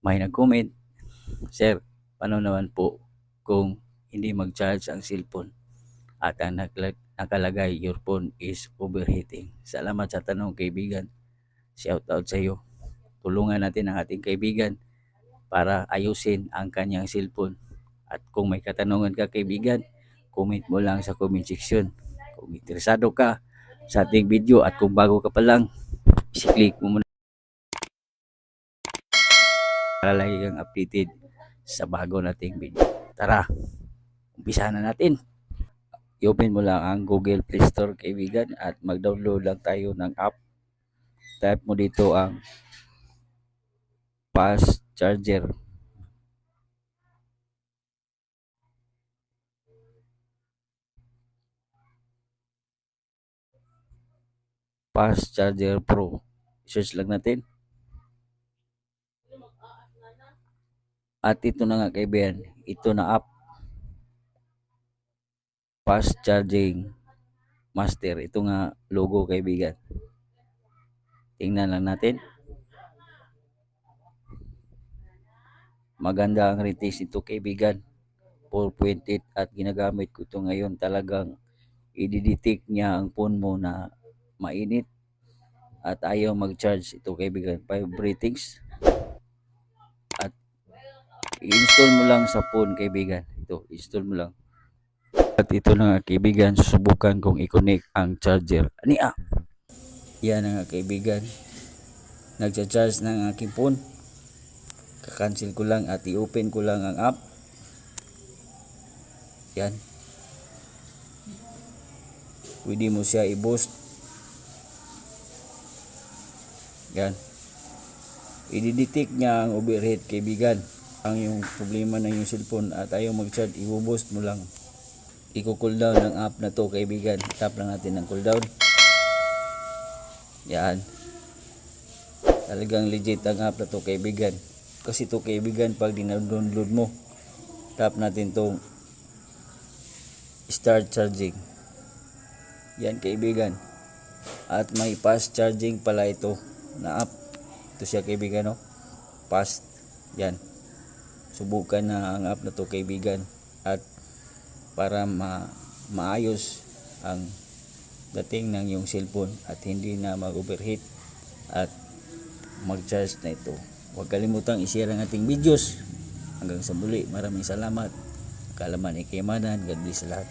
May nag-comment, "Sir, paano naman po kung hindi mag-charge ang cellphone at ang nakalagay your phone is overheating?" Salamat sa tanong, kaibigan. Shout out sa iyo. Tulungan natin ang ating kaibigan para ayusin ang kanyang cellphone. At kung may katanungan ka, kaibigan, comment mo lang sa comment section. Kung interesado ka sa ating video at kung bago ka pa lang, i-click mo muna para lagi kang updated sa bago nating video. Tara, umpisa na natin. I-open mo lang ang Google Play Store, kaibigan, at mag-download lang tayo ng app. Type mo dito ang Fast Charger. Fast Charger Pro. Search lang natin. At ito na nga, kaibigan, ito na app. Fast Charging Master. Ito nga logo, kaibigan. Tingnan lang natin. Maganda ang ratings ito, kaibigan. 4.8 at ginagamit ko ito ngayon. Talagang i-detect niya ang phone mo na mainit at ayaw mag-charge. Ito, kaibigan, 5 ratings. At i-install mo lang sa phone, kaibigan. Ito, install mo lang. At ito na nga, kaibigan, susubukan kong i-connect ang charger. Ania! Yan na nga, kaibigan. Nagcha-charge ng aking phone. Kakancel ko lang at i-open ko lang ang app. Yan. Pwede mo siya i-boost. Yan. I-detect niya ang overheat, kaibigan. Ang yung problema ng yung cellphone at ayaw mag-charge, i-boost mo lang. I-cool down ng app na to, kaibigan. Tap lang natin ng cool down. Yan. Talagang legit ang app na to, kaibigan. Kasi to, kaibigan, pag dina-download mo, tap natin tong start charging. Yan, kaibigan. At may fast charging pala ito na app. Ito siya, kaibigan, no? Fast. Yan. Subukan na ang app na to, kaibigan. At para maayos ang dating ng yung cellphone at hindi na mag-overheat at mag-charge na ito. Huwag kalimutang i-share ang ating videos. Hanggang sa muli, maraming salamat. Kaalaman, ikayamanan, God bless sa lahat.